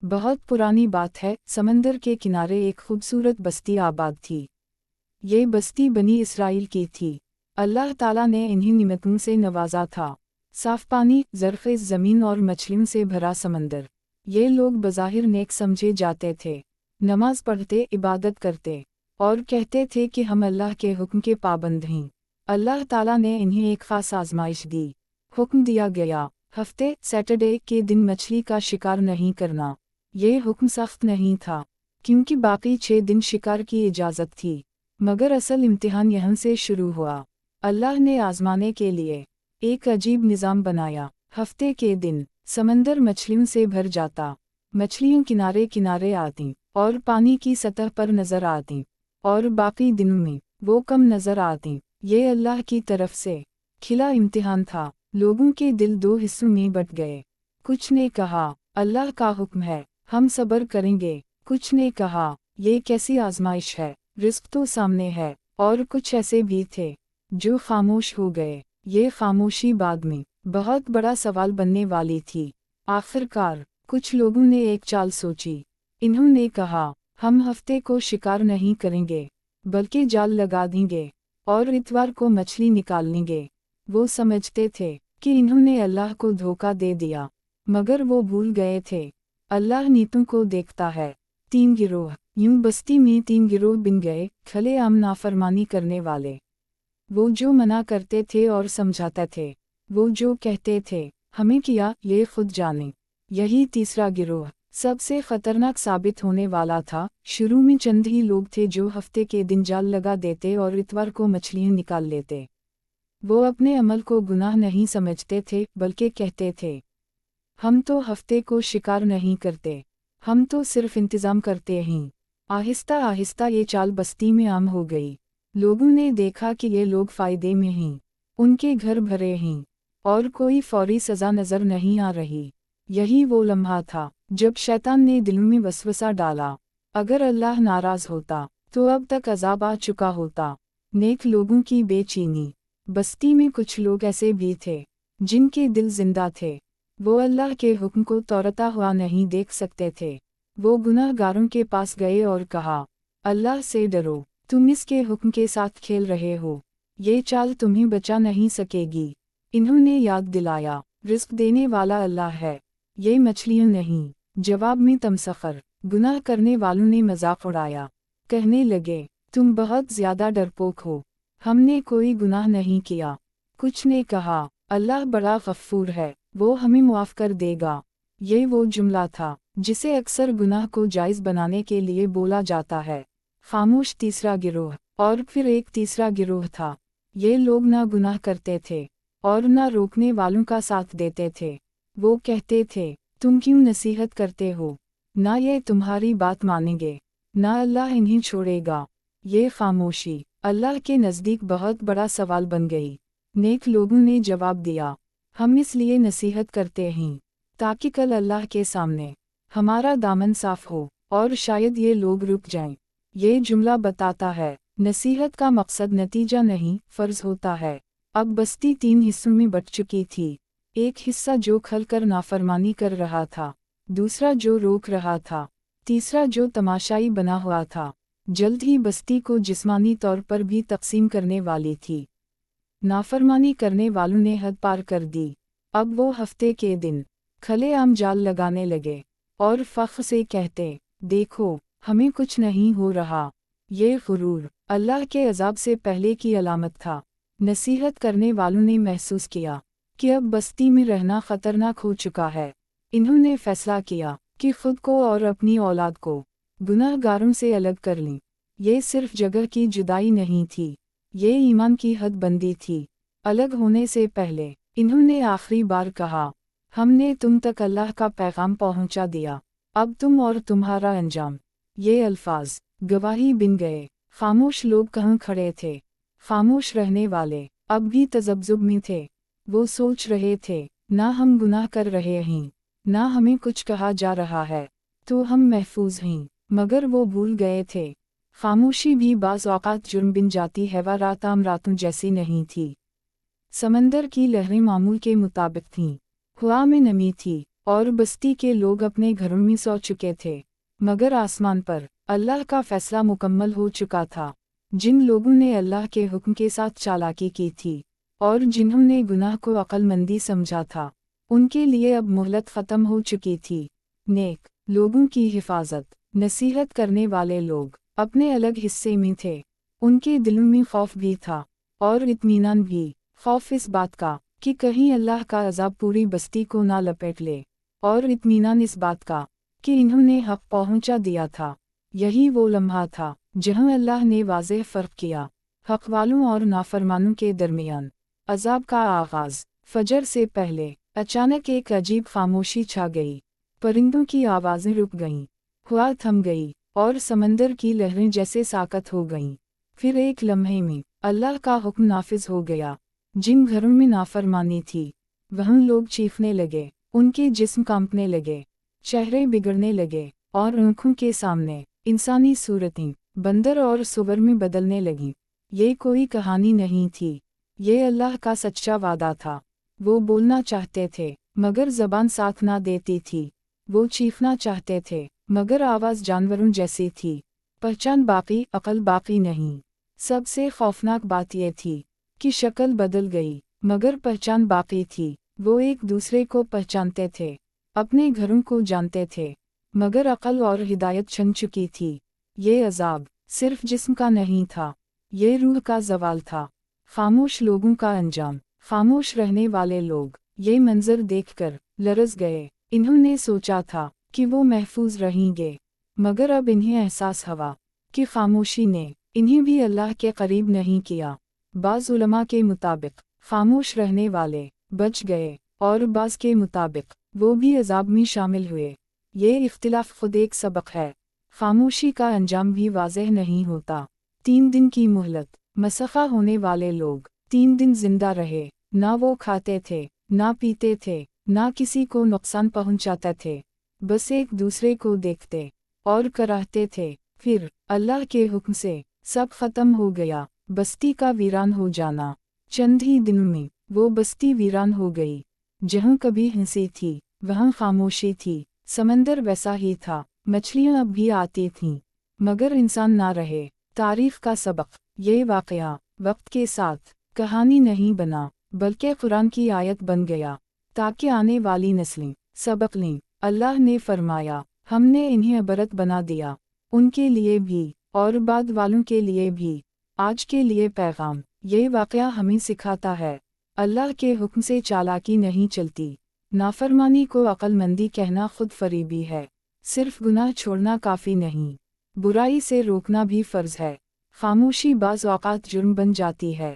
बहुत पुरानी बात है, समंदर के किनारे एक खूबसूरत बस्ती आबाद थी। ये बस्ती बनी इसराइल की थी। अल्लाह ताला ने इन्हीं निमतों से नवाजा था। साफ पानी, ज़रख़ेज़ ज़मीन और मछलियों से भरा समंदर। ये लोग बज़ाहिर नेक समझे जाते थे, नमाज पढ़ते, इबादत करते और कहते थे कि हम अल्लाह के हुक्म के पाबंद हैं। अल्लाह ताला ने इन्हें एक ख़ास आजमाइश दी। हुक्म दिया गया, हफ्ते सैटरडे के दिन मछली का शिकार नहीं करना। ये हुक्म सख्त नहीं था, क्योंकि बाकी 6 दिन शिकार की इजाज़त थी। मगर असल इम्तिहान यहाँ से शुरू हुआ। अल्लाह ने आजमाने के लिए एक अजीब निज़ाम बनाया। हफ्ते के दिन समंदर मछलियों से भर जाता। मछलियों किनारे किनारे आती और पानी की सतह पर नज़र आती, और बाकी दिनों में वो कम नज़र आती। ये अल्लाह की तरफ से खिला इम्तिहान था। लोगों के दिल 2 हिस्सों में बट गए। कुछ ने कहा, अल्लाह का हुक्म है, हम सब्र करेंगे। कुछ ने कहा, ये कैसी आजमाइश है, रिस्क तो सामने है। और कुछ ऐसे भी थे जो खामोश हो गए। ये खामोशी बाद में बहुत बड़ा सवाल बनने वाली थी। आखिरकार कुछ लोगों ने एक चाल सोची। इन्होंने कहा, हम हफ्ते को शिकार नहीं करेंगे, बल्कि जाल लगा देंगे और इतवार को मछली निकाल लेंगे। वो समझते थे कि इन्होंने अल्लाह को धोखा दे दिया, मगर वो भूल गए थे अल्लाह नीतों को देखता है। 3 गिरोह। यूं बस्ती में 3 गिरोह बन गए, खुलेआम नाफरमानी करने वाले। वो जो मना करते थे और समझाते थे, वो जो कहते थे हमें किया, ये खुद जाने। यही तीसरा गिरोह सबसे खतरनाक साबित होने वाला था। शुरू में चंद ही लोग थे जो हफ्ते के दिन जाल लगा देते और इतवार को मछलियाँ निकाल लेते। वो अपने अमल को गुनाह नहीं समझते थे, बल्कि कहते थे, हम तो हफ्ते को शिकार नहीं करते, हम तो सिर्फ इंतज़ाम करते हैं। आहिस्ता आहिस्ता ये चाल बस्ती में आम हो गई। लोगों ने देखा कि ये लोग फ़ायदे में हैं, उनके घर भरे हैं और कोई फौरी सज़ा नज़र नहीं आ रही। यही वो लम्हा था जब शैतान ने दिलों में वसवसा डाला, अगर अल्लाह नाराज़ होता तो अब तक अज़ाब आ चुका होता। नेक लोगों की बेचैनी। बस्ती में कुछ लोग ऐसे भी थे जिनके दिल जिंदा थे। वो अल्लाह के हुक्म को तोड़ता हुआ नहीं देख सकते थे। वो गुनाहगारों के पास गए और कहा, अल्लाह से डरो, तुम इसके हुक्म के साथ खेल रहे हो, ये चाल तुम्हें बचा नहीं सकेगी। इन्होंने याद दिलाया, रिस्क देने वाला अल्लाह है, ये मछलियाँ नहीं। जवाब में तमसखर गुनाह करने वालों ने मजाक उड़ाया, कहने लगे, तुम बहुत ज़्यादा डरपोक हो, हमने कोई गुनाह नहीं किया। कुछ ने कहा, अल्लाह बड़ा गफ़ूर है, वो हमें मुआफ़ कर देगा। ये वो जुमला था जिसे अक्सर गुनाह को जायज़ बनाने के लिए बोला जाता है। खामोश तीसरा गिरोह। और फिर एक तीसरा गिरोह था। ये लोग ना गुनाह करते थे और ना रोकने वालों का साथ देते थे। वो कहते थे, तुम क्यों नसीहत करते हो, ना ये तुम्हारी बात मानेंगे, ना अल्लाह इन्हें छोड़ेगा। ये खामोशी अल्लाह के नज़दीक बहुत बड़ा सवाल बन गई। नेक लोगों ने जवाब दिया, हम इसलिए नसीहत करते हैं ताकि कल अल्लाह के सामने हमारा दामन साफ हो और शायद ये लोग रुक जाएं। ये जुमला बताता है, नसीहत का मकसद नतीजा नहीं, फ़र्ज़ होता है। अब बस्ती 3 हिस्सों में बट चुकी थी। एक हिस्सा जो खलकर नाफरमानी कर रहा था, दूसरा जो रोक रहा था, तीसरा जो तमाशाई बना हुआ था। जल्द ही बस्ती को जिस्मानी तौर पर भी तकसीम करने वाली थी। नाफरमानी करने वालों ने हद पार कर दी। अब वो हफ्ते के दिन खुलेआम जाल लगाने लगे और फ़ख्र से कहते, देखो, हमें कुछ नहीं हो रहा। ये गुरूर अल्लाह के अज़ाब से पहले की अलामत था। नसीहत करने वालों ने महसूस किया कि अब बस्ती में रहना ख़तरनाक हो चुका है। इन्होंने फ़ैसला किया कि ख़ुद को और अपनी औलाद को गुनाहगारों से अलग कर लें। ये सिर्फ जगह की जुदाई नहीं थी, ये ईमान की हद बंदी थी। अलग होने से पहले इन्होंने आखिरी बार कहा, हमने तुम तक अल्लाह का पैगाम पहुंचा दिया, अब तुम और तुम्हारा अंजाम। ये अल्फाज गवाही बन गए। खामोश लोग कहाँ खड़े थे? खामोश रहने वाले अब भी तज़ब्ज़ुब में थे। वो सोच रहे थे, ना हम गुनाह कर रहे हैं, ना हमें कुछ कहा जा रहा है, तो हम महफूज हैं। मगर वो भूल गए थे, खामोशी भी बाज़ औक़ात जुर्म बन जाती है। वह रात आम रातों जैसी नहीं थी। समंदर की लहरें मामूल के मुताबिक थीं, हवा में नमी थी, اور بستی کے لوگ اپنے گھروں میں سو چکے تھے، مگر آسمان پر اللہ کا فیصلہ مکمل ہو چکا تھا۔ جن لوگوں نے اللہ کے حکم کے ساتھ چالاکی کی تھی اور جنہوں نے گناہ کو عقل مندی سمجھا تھا، ان کے لیے اب مہلت ختم ہو چکی تھی۔ نیک لوگوں کی حفاظت، نصیحت کرنے والے لوگ اپنے الگ حصے میں تھے، ان کے دلوں میں خوف بھی تھا اور اطمینان بھی، خوف اس بات کا کہ کہیں اللہ کا عذاب پوری بستی کو نہ لپیٹ لے، اور اطمینان اس بات کا کہ انہوں نے حق پہنچا دیا تھا۔ یہی وہ لمحہ تھا جہاں اللہ نے واضح فرق کیا حق والوں اور نافرمانوں کے درمیان۔ عذاب کا آغاز، فجر سے پہلے اچانک ایک عجیب خاموشی چھا گئی، پرندوں کی آوازیں رک گئیں، ہوا تھم گئی اور سمندر کی لہریں جیسے ساکت ہو گئیں۔ پھر ایک لمحے میں اللہ کا حکم نافذ ہو گیا۔ جن گھروں میں نافرمانی تھی وہاں لوگ چیخنے لگے، ان کے جسم کانپنے لگے، چہرے بگڑنے لگے، اور آنکھوں کے سامنے انسانی صورتیں بندر اور سور میں بدلنے لگیں۔ یہ کوئی کہانی نہیں تھی، یہ اللہ کا سچا وعدہ تھا۔ وہ بولنا چاہتے تھے مگر زبان ساتھ نہ دیتی تھی، وہ چیخنا چاہتے تھے مگر آواز جانوروں جیسی تھی۔ پہچان باقی، عقل باقی نہیں۔ سب سے خوفناک بات یہ تھی کہ شکل بدل گئی مگر پہچان باقی تھی۔ وہ ایک دوسرے کو پہچانتے تھے، اپنے گھروں کو جانتے تھے، مگر عقل اور ہدایت چھن چکی تھی۔ یہ عذاب صرف جسم کا نہیں تھا، یہ روح کا زوال تھا۔ خاموش لوگوں کا انجام، خاموش رہنے والے لوگ یہ منظر دیکھ کر لرز گئے۔ انہوں نے سوچا تھا کہ وہ محفوظ رہیں گے، مگر اب انہیں احساس ہوا کہ خاموشی نے انہیں بھی اللہ کے قریب نہیں کیا۔ بعض علماء کے مطابق خاموش رہنے والے بچ گئے اور بعض کے مطابق وہ بھی عذاب میں شامل ہوئے۔ یہ اختلاف خود ایک سبق ہے۔ خاموشی کا انجام بھی واضح نہیں ہوتا۔ 3 دن کی مہلت، مسخہ ہونے والے لوگ 3 دن زندہ رہے، نہ وہ کھاتے تھے، نہ پیتے تھے، نہ کسی کو نقصان پہنچاتے تھے، بس ایک دوسرے کو دیکھتے اور کراہتے تھے۔ پھر اللہ کے حکم سے سب ختم ہو گیا۔ بستی کا ویران ہو جانا، چند ہی دنوں میں وہ بستی ویران ہو گئی۔ جہاں کبھی ہنسی تھی وہاں خاموشی تھی، سمندر ویسا ہی تھا، مچھلیاں اب بھی آتی تھیں مگر انسان نہ رہے۔ تاریخ کا سبق، یہ واقعہ وقت کے ساتھ کہانی نہیں بنا بلکہ قرآن کی آیت بن گیا تاکہ آنے والی نسلیں سبق لیں۔ اللہ نے فرمایا، ہم نے انہیں عبرت بنا دیا، ان کے لیے بھی اور بعد والوں کے لیے بھی۔ آج کے لیے پیغام، یہ واقعہ ہمیں سکھاتا ہے اللہ کے حکم سے چالاکی نہیں چلتی۔ نافرمانی کو عقل مندی کہنا خود فریبی ہے۔ صرف گناہ چھوڑنا کافی نہیں، برائی سے روکنا بھی فرض ہے۔ خاموشی بعض اوقات جرم بن جاتی ہے۔